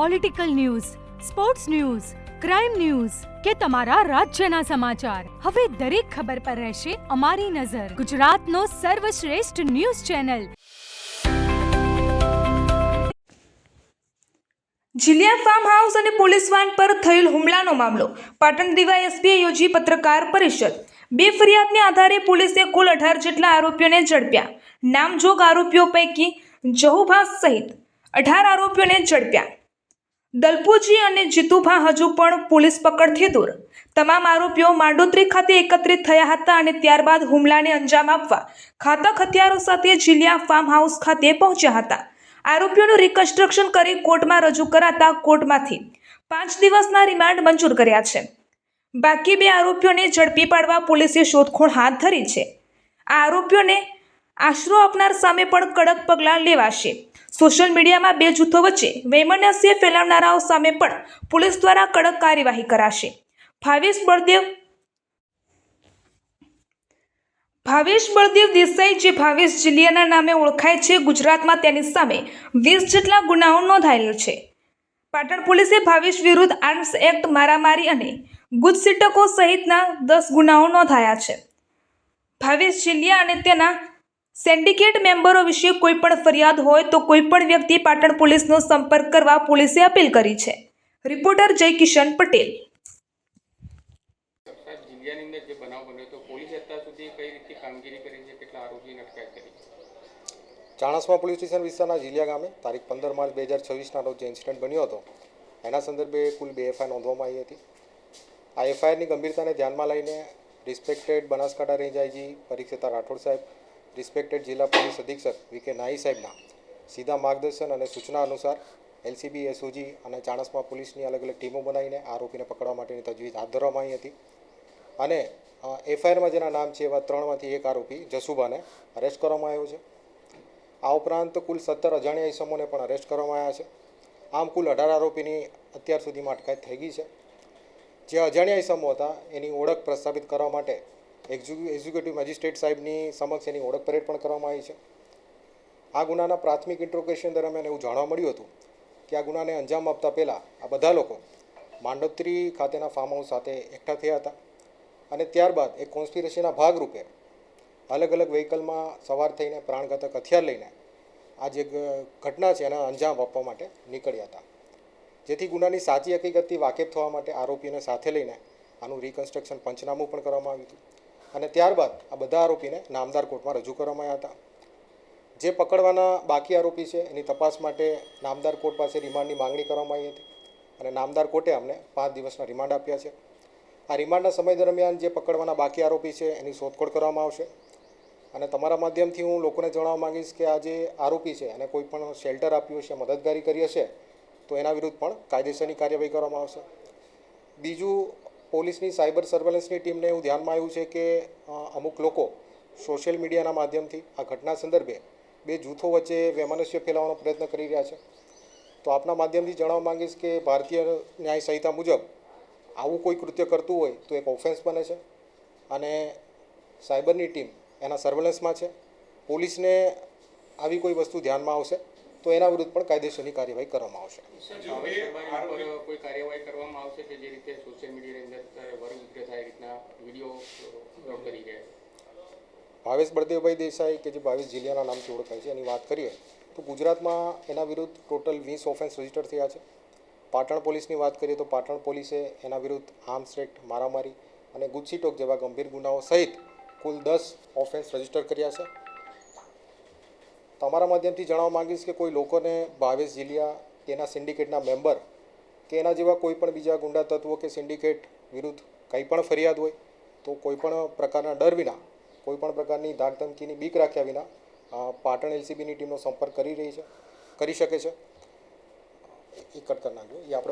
Political news, sports news, crime news કે તમારા રાજ્યના સમાચાર, હવે દરેક ખબર પર રહેશે અમારી નજર. ગુજરાતનો સર્વશ્રેષ્ઠ ન્યૂઝ ચેનલ. જીલિયા ફાર્મ હાઉસ અને પોલીસ વાન પર થયેલ હુમલાનો મામલો. પાટણ ડીવાયએસપીએ યોજી પત્રકાર પરિષદ. બે ફરિયાદને આધારે પોલીસે કુલ 18 જેટલા આરોપીઓને ઝડપ્યા. નામજોગ આરોપીઓ પૈકી જહુભા સહિત 18 આરોપીઓને ઝડપ્યા. દલપુજી અને જીતુભા હજુ પણ પોલીસ પકડથી દૂર. તમામ આરોપીઓ માંડોત્રી ખાતે એકત્રિત થયા હતા અને ત્યારબાદ હુમલાને અંજામ આપવા ઘાતક હથિયારો સાથે જીલિયા ફાર્મ હાઉસ ખાતે પહોંચ્યા હતા. આરોપીઓનું રિકન્સ્ટ્રક્શન કરી કોર્ટમાં રજૂ કરાતા કોર્ટમાંથી 5 દિવસના રિમાન્ડ મંજૂર કર્યા છે. બાકી 2 આરોપીઓને ઝડપી પાડવા પોલીસે શોધખોળ હાથ ધરી છે. આ આરોપીઓને આશરો આપનાર સામે પણ કડક પગલાં લેવાશે. સોશિયલ મીડિયામાં 2 જૂથો વચ્ચે વૈમનસ્ય ફેલાવનારાઓ સામે પણ પોલીસ દ્વારા કડક કાર્યવાહી કરાશે. ભાવેશ બળદેવ દેસાઈ, જે ભાવેશ જીલિયાના નામે ઓળખાય છે, ગુજરાતમાં તેની સામે 20 જેટલા ગુનાઓ નોંધાયેલ છે. પાટણ પોલીસે ભાવેશ વિરુદ્ધ આર્મ્સ એક્ટ, મારામારી અને ગુજસિટકો સહિતના 10 ગુનાઓ નોંધાયા છે. ભાવેશ જીલિયા અને તેના સિન્ડિકેટ મેમ્બરો વિશે કોઈ પણ ફરિયાદ હોય તો કોઈ પણ વ્યક્તિ પાટણ પોલીસનો સંપર્ક કરવા પોલીસે અપીલ કરી છે. રિપોર્ટર જય કિશન પટેલ. જીલિયાની અંદર જે બનાવ બન્યો તો પોલીસે અત્યાર સુધી કઈ રીતે કામગીરી કરી છે, કેટલા આરોપીની અટકાયત કરી છે? ચાણસ્મા પોલીસ સ્ટેશન વિસ્તારના જીલિયા ગામે તારીખ 15 માર્ચ 2026ના રોજ જે ઇન્સિડન્ટ બન્યો હતો એના સંદર્ભે કુલ 2 એફઆઈઆર નોંધવામાં આવી હતી. આ એફઆઈઆરની ગંભીરતાને ધ્યાનમાં લઈને respected Banaskantha range IG Parikshita Rathod સાહેબ, રિસ્પેક્ટેડ જિલ્લા પોલીસ અધિક્ષક વીકે નાઈ સાહેબના સીધા માર્ગદર્શન અને સૂચના અનુસાર એલસીબી, એસઓજી અને ચાણસ્મા પોલીસની અલગ અલગ ટીમો બનાવીને આરોપીને પકડવા માટેની તજવીજ હાથ ધરવામાં આવી હતી. અને એફઆઈઆરમાં જેના નામ છે એવા 3માંથી એક આરોપી જસુભાને અરેસ્ટ કરવામાં આવ્યો છે. આ ઉપરાંત કુલ 17 અજાણ્યા ઇસમોને પણ અરેસ્ટ કરવામાં આવ્યા છે. આમ કુલ 18 આરોપીની અત્યાર સુધીમાં અટકાયત થઈ ગઈ છે. જે અજાણ્યા ઇસમો હતા એની ઓળખ પ્રસ્થાપિત કરવા માટે એક્ઝિક્યુટિવ મેજિસ્ટ્રેટ સાહેબની સમક્ષ એની ઓળખ પરેડ પણ કરવામાં આવી છે. આ ગુનાના પ્રાથમિક ઇન્ટ્રોગેશન દરમિયાન એવું જાણવા મળ્યું હતું કે આ ગુનાને અંજામ આપતા પહેલાં આ બધા લોકો માંડોત્રી ખાતેના ફાર્મ હાઉસ સાથે એકઠા થયા હતા અને ત્યારબાદ એક કોન્સ્પિરસીના ભાગરૂપે અલગ અલગ વ્હીકલમાં સવાર થઈને પ્રાણઘાતક હથિયાર લઈને આ જે ઘટના છે એના અંજામ આપવા માટે નીકળ્યા હતા. જેથી ગુનાની સાચી હકીકતથી વાકેફ થવા માટે આરોપીને સાથે લઈને આનું રિકન્સ્ટ્રક્શન પંચનામું પણ કરવામાં આવ્યું હતું અને ત્યારબાદ આ બધા આરોપીને નામદાર કોર્ટમાં રજૂ કરવામાં આવ્યા હતા. જે પકડવાના બાકી આરોપી છે એની તપાસ માટે નામદાર કોર્ટ પાસે રિમાન્ડની માંગણી કરવામાં આવી હતી અને નામદાર કોર્ટે અમને 5 દિવસના રિમાન્ડ આપ્યા છે. આ રિમાન્ડના સમય દરમિયાન જે પકડવાના બાકી આરોપી છે એની શોધખોળ કરવામાં આવશે અને તમારા માધ્યમથી હું લોકોને જણાવવા માંગીશ કે આ જે આરોપી છે એને કોઈ પણ શેલ્ટર આપ્યું હશે, મદદગારી કરી હશે તો એના વિરુદ્ધ પણ કાયદેસરની કાર્યવાહી કરવામાં આવશે. બીજું, પોલીસની સાયબર સર્વેલન્સની ટીમને એવું ધ્યાનમાં આવ્યું છે કે અમુક લોકો સોશિયલ મીડિયાના માધ્યમથી આ ઘટના સંદર્ભે 2 જૂથો વચ્ચે વૈમનસ્ય ફેલાવવાનો પ્રયત્ન કરી રહ્યા છે. તો આપના માધ્યમથી જણાવવા માંગીશ કે ભારતીય ન્યાય સંહિતા મુજબ આવું કોઈ કૃત્ય કરતું હોય તો એક ઓફેન્સ બને છે અને સાયબરની ટીમ એના સર્વેલન્સમાં છે. પોલીસને આવી કોઈ વસ્તુ ધ્યાનમાં આવશે તો એના વિરુદ્ધ પણ કાયદેસરની કાર્યવાહી કરવામાં આવશે. કોઈ કાર્યવાહી કરવામાં આવશે કે જે રીતે સોશિયલ મીડિયાની અંદર વર્ગ થાય રીતના વિડીયો અપલોડ કરી રહ્યા છે? ભાવેશ બળદેવભાઈ દેસાઈ, કે જે ભાવેશ જીલિયાના નામથી ઓળખાય છે, એની વાત કરીએ તો ગુજરાતમાં એના વિરુદ્ધ ટોટલ 20 ઓફેન્સ રજીસ્ટર થયા છે. પાટણ પોલીસની વાત કરીએ તો પાટણ પોલીસે એના વિરુદ્ધ આર્મ્સ એક્ટ, મારામારી અને ગુજસિટોક જેવા ગંભીર ગુનાઓ સહિત કુલ 10 ઓફેન્સ રજીસ્ટર કર્યા છે. તમારા માધ્યમથી જણાવવા માંગીશ કે કોઈ લોકોને ભાવેશ જીલિયા, તેના સિન્ડિકેટના મેમ્બર કે એના જેવા કોઈ પણ બીજા ગુંડા તત્વો કે સિન્ડિકેટ વિરુદ્ધ કંઈ પણ ફરિયાદ હોય તો કોઈ પણ પ્રકારના ડર વિના, કોઈ પણ પ્રકારની ધાક ધમકીની બીક રાખ્યા વિના પાટણ એલસીબીની ટીમનો સંપર્ક કરી શકે છે. એ કટ કરી નાખજો. એ આપણે